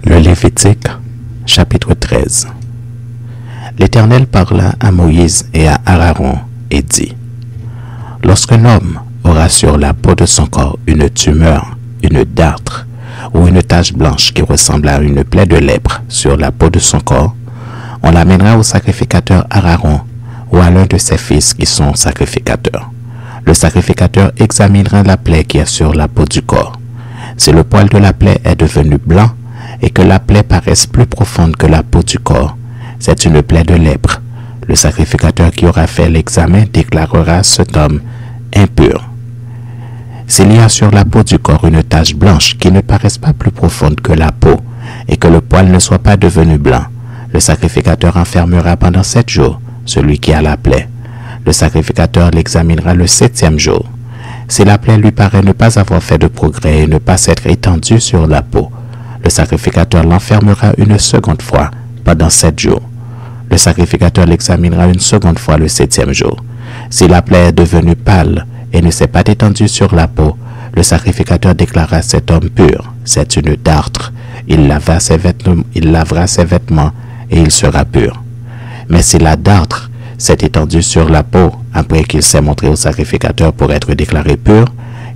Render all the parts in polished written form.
Le Lévitique, chapitre 13. L'Éternel parla à Moïse et à Aaron et dit: Lorsqu'un homme aura sur la peau de son corps une tumeur, une dartre ou une tache blanche qui ressemble à une plaie de lèpre sur la peau de son corps, on l'amènera au sacrificateur Aaron ou à l'un de ses fils qui sont sacrificateurs. Le sacrificateur examinera la plaie qui est sur la peau du corps. Si le poil de la plaie est devenu blanc et que la plaie paraisse plus profonde que la peau du corps, c'est une plaie de lèpre. Le sacrificateur qui aura fait l'examen déclarera cet homme impur. S'il y a sur la peau du corps une tache blanche qui ne paraisse pas plus profonde que la peau et que le poil ne soit pas devenu blanc, le sacrificateur enfermera pendant 7 jours celui qui a la plaie. Le sacrificateur l'examinera le 7e jour. Si la plaie lui paraît ne pas avoir fait de progrès et ne pas s'être étendue sur la peau, le sacrificateur l'enfermera une seconde fois pendant 7 jours. Le sacrificateur l'examinera une seconde fois le 7e jour. Si la plaie est devenue pâle et ne s'est pas étendue sur la peau, le sacrificateur déclarera cet homme pur. C'est une dartre. Il lavera ses vêtements et il sera pur. Mais si la dartre s'est étendue sur la peau après qu'il s'est montré au sacrificateur pour être déclaré pur,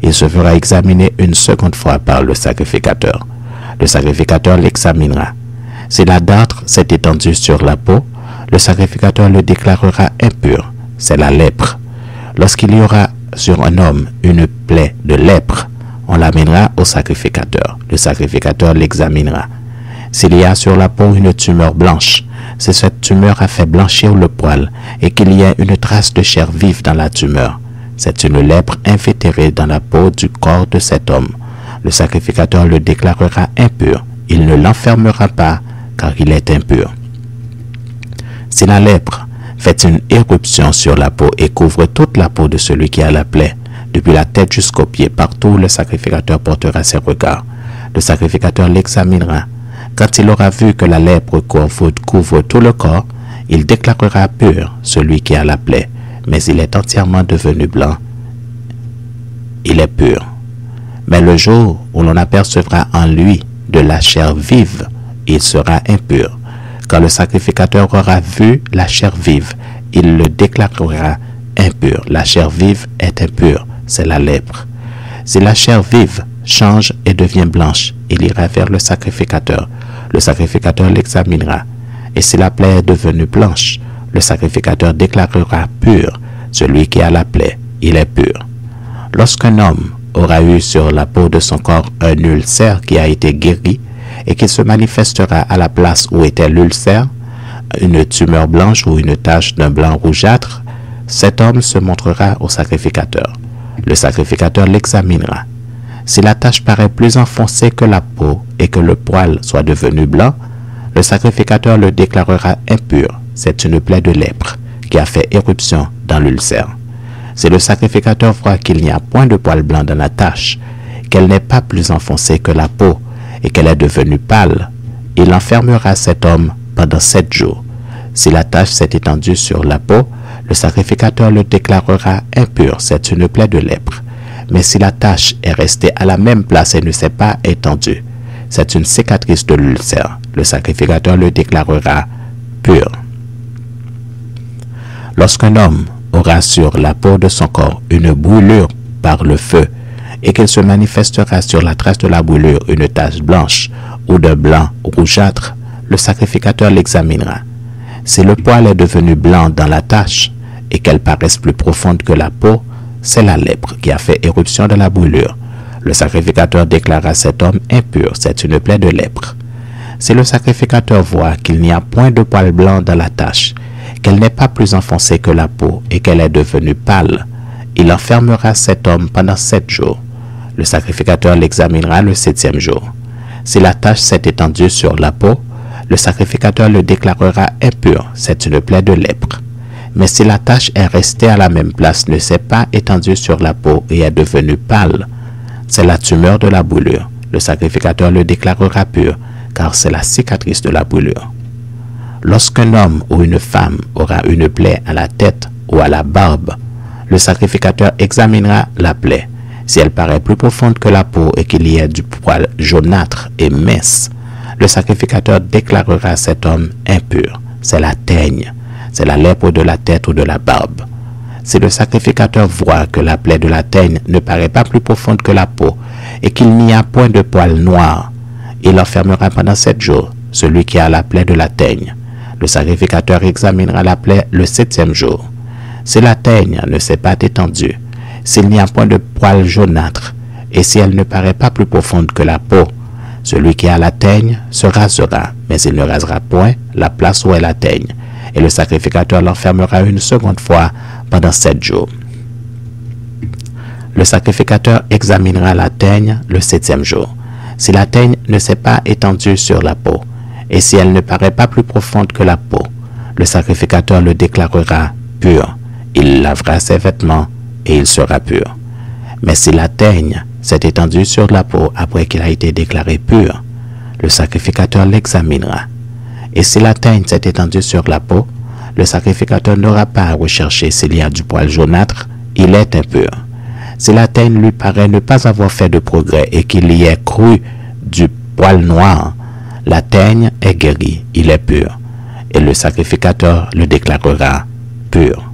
il se fera examiner une seconde fois par le sacrificateur. Le sacrificateur l'examinera. Si la dartre s'est étendue sur la peau, le sacrificateur le déclarera impur. C'est la lèpre. Lorsqu'il y aura sur un homme une plaie de lèpre, on l'amènera au sacrificateur. Le sacrificateur l'examinera. S'il y a sur la peau une tumeur blanche, si cette tumeur a fait blanchir le poil et qu'il y a une trace de chair vive dans la tumeur, c'est une lèpre invétérée dans la peau du corps de cet homme. Le sacrificateur le déclarera impur. Il ne l'enfermera pas car il est impur. Si la lèpre fait une éruption sur la peau et couvre toute la peau de celui qui a la plaie, depuis la tête jusqu'aux pieds, partout le sacrificateur portera ses regards. Le sacrificateur l'examinera. Quand il aura vu que la lèpre couvre tout le corps, il déclarera pur celui qui a la plaie, mais il est entièrement devenu blanc. Il est pur. Mais le jour où l'on apercevra en lui de la chair vive, il sera impur. Quand le sacrificateur aura vu la chair vive, il le déclarera impur. La chair vive est impure, c'est la lèpre. Si la chair vive change et devient blanche, il ira vers le sacrificateur. Le sacrificateur l'examinera. Et si la plaie est devenue blanche, le sacrificateur déclarera pur celui qui a la plaie. Il est pur. Lorsqu'un homme aura eu sur la peau de son corps un ulcère qui a été guéri et qu'il se manifestera à la place où était l'ulcère, une tumeur blanche ou une tache d'un blanc rougeâtre, cet homme se montrera au sacrificateur. Le sacrificateur l'examinera. Si la tache paraît plus enfoncée que la peau et que le poil soit devenu blanc, le sacrificateur le déclarera impur. C'est une plaie de lèpre qui a fait éruption dans l'ulcère. Si le sacrificateur voit qu'il n'y a point de poil blanc dans la tache, qu'elle n'est pas plus enfoncée que la peau et qu'elle est devenue pâle, il enfermera cet homme pendant 7 jours. Si la tache s'est étendue sur la peau, le sacrificateur le déclarera impur. C'est une plaie de lèpre. Mais si la tache est restée à la même place et ne s'est pas étendue, c'est une cicatrice de l'ulcère. Le sacrificateur le déclarera pur. Lorsqu'un homme aura sur la peau de son corps une brûlure par le feu et qu'il se manifestera sur la trace de la brûlure une tache blanche ou d'un blanc rougeâtre, le sacrificateur l'examinera. Si le poil est devenu blanc dans la tache et qu'elle paraisse plus profonde que la peau, c'est la lèpre qui a fait éruption de la brûlure. Le sacrificateur déclara cet homme impur. C'est une plaie de lèpre. Si le sacrificateur voit qu'il n'y a point de poil blanc dans la tache, qu'elle n'est pas plus enfoncée que la peau et qu'elle est devenue pâle, il enfermera cet homme pendant 7 jours. Le sacrificateur l'examinera le 7e jour. Si la tache s'est étendue sur la peau, le sacrificateur le déclarera impur. C'est une plaie de lèpre. Mais si la tache est restée à la même place, ne s'est pas étendue sur la peau et est devenue pâle, c'est la tumeur de la brûlure. Le sacrificateur le déclarera pur, car c'est la cicatrice de la brûlure. Lorsqu'un homme ou une femme aura une plaie à la tête ou à la barbe, le sacrificateur examinera la plaie. Si elle paraît plus profonde que la peau et qu'il y ait du poil jaunâtre et mince, le sacrificateur déclarera cet homme impur. C'est la teigne, c'est la lèpre de la tête ou de la barbe. Si le sacrificateur voit que la plaie de la teigne ne paraît pas plus profonde que la peau et qu'il n'y a point de poil noir, il enfermera pendant 7 jours celui qui a la plaie de la teigne. Le sacrificateur examinera la plaie le 7e jour. Si la teigne ne s'est pas étendue, s'il n'y a point de poil jaunâtre, et si elle ne paraît pas plus profonde que la peau, celui qui a la teigne se rasera, mais il ne rasera point la place où est la teigne, et le sacrificateur l'enfermera une seconde fois pendant 7 jours. Le sacrificateur examinera la teigne le 7e jour. Si la teigne ne s'est pas étendue sur la peau, et si elle ne paraît pas plus profonde que la peau, le sacrificateur le déclarera pur. Il lavera ses vêtements et il sera pur. Mais si la teigne s'est étendue sur la peau après qu'il a été déclaré pur, le sacrificateur l'examinera. Et si la teigne s'est étendue sur la peau, le sacrificateur n'aura pas à rechercher s'il y a du poil jaunâtre, il est impur. Si la teigne lui paraît ne pas avoir fait de progrès et qu'il y ait cru du poil noir, la teigne est guérie, il est pur, et le sacrificateur le déclarera pur.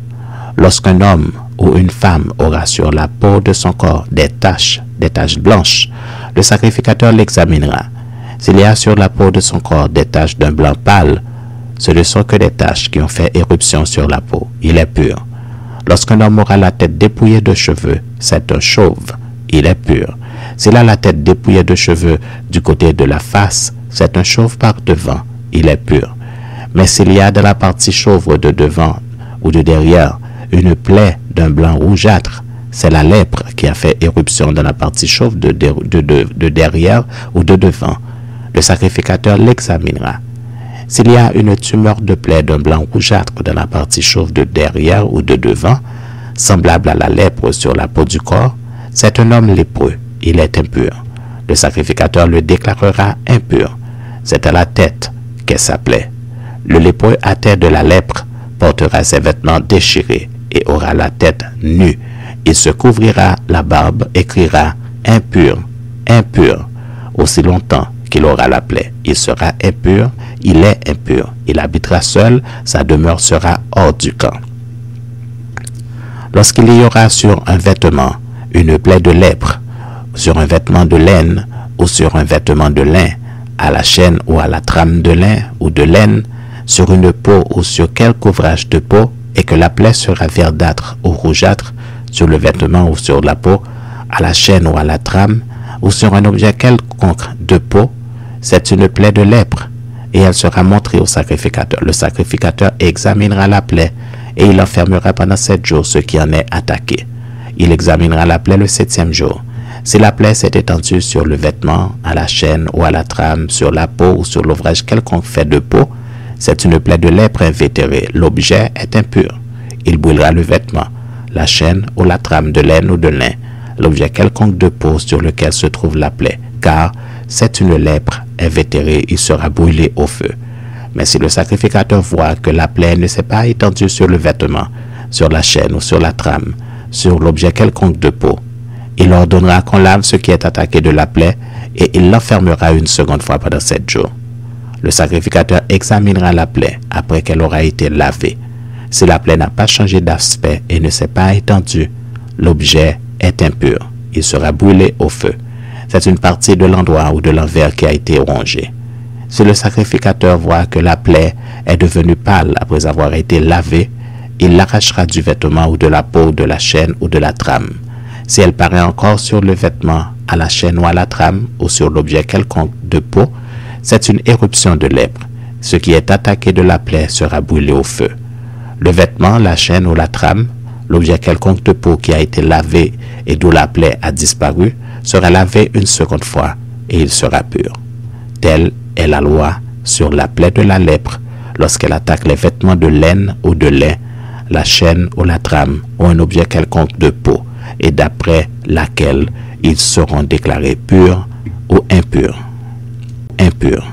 Lorsqu'un homme ou une femme aura sur la peau de son corps des taches blanches, le sacrificateur l'examinera. S'il y a sur la peau de son corps des taches d'un blanc pâle, ce ne sont que des taches qui ont fait éruption sur la peau, il est pur. Lorsqu'un homme aura la tête dépouillée de cheveux, c'est un chauve, il est pur. S'il a la tête dépouillée de cheveux du côté de la face, c'est un chauve par devant, il est pur. Mais s'il y a de la partie chauve de devant ou de derrière une plaie d'un blanc rougeâtre, c'est la lèpre qui a fait éruption dans la partie chauve de derrière ou de devant. Le sacrificateur l'examinera. S'il y a une tumeur de plaie d'un blanc rougeâtre dans la partie chauve de derrière ou de devant, semblable à la lèpre sur la peau du corps, c'est un homme lépreux, il est impur. Le sacrificateur le déclarera impur. C'est à la tête qu'est sa plaie. Le lépreux atteint de la lèpre portera ses vêtements déchirés et aura la tête nue. Il se couvrira la barbe et criera impur, impur, aussi longtemps qu'il aura la plaie. Il sera impur, il est impur. Il habitera seul, sa demeure sera hors du camp. Lorsqu'il y aura sur un vêtement une plaie de lèpre, sur un vêtement de laine ou sur un vêtement de lin, à la chaîne ou à la trame de lin ou de laine, sur une peau ou sur quelque ouvrage de peau, et que la plaie sera verdâtre ou rougeâtre, sur le vêtement ou sur la peau, à la chaîne ou à la trame, ou sur un objet quelconque de peau, c'est une plaie de lèpre, et elle sera montrée au sacrificateur. Le sacrificateur examinera la plaie, et il enfermera pendant 7 jours ce qui en est attaqué. Il examinera la plaie le 7e jour. Si la plaie s'est étendue sur le vêtement, à la chaîne ou à la trame, sur la peau ou sur l'ouvrage quelconque fait de peau, c'est une plaie de lèpre invétérée. L'objet est impur. Il brûlera le vêtement, la chaîne ou la trame de laine ou de lin, l'objet quelconque de peau sur lequel se trouve la plaie, car c'est une lèpre invétérée, il sera brûlé au feu. Mais si le sacrificateur voit que la plaie ne s'est pas étendue sur le vêtement, sur la chaîne ou sur la trame, sur l'objet quelconque de peau, il ordonnera qu'on lave ce qui est attaqué de la plaie et il l'enfermera une seconde fois pendant 7 jours. Le sacrificateur examinera la plaie après qu'elle aura été lavée. Si la plaie n'a pas changé d'aspect et ne s'est pas étendue, l'objet est impur. Il sera brûlé au feu. C'est une partie de l'endroit ou de l'envers qui a été rongée. Si le sacrificateur voit que la plaie est devenue pâle après avoir été lavée, il l'arrachera du vêtement ou de la peau, de la chaîne ou de la trame. Si elle paraît encore sur le vêtement, à la chaîne ou à la trame, ou sur l'objet quelconque de peau, c'est une éruption de lèpre. Ce qui est attaqué de la plaie sera brûlé au feu. Le vêtement, la chaîne ou la trame, l'objet quelconque de peau qui a été lavé et d'où la plaie a disparu, sera lavé une seconde fois et il sera pur. Telle est la loi sur la plaie de la lèpre lorsqu'elle attaque les vêtements de laine ou de lin, la chaîne ou la trame ou un objet quelconque de peau, et d'après laquelle ils seront déclarés purs ou impurs. Impurs.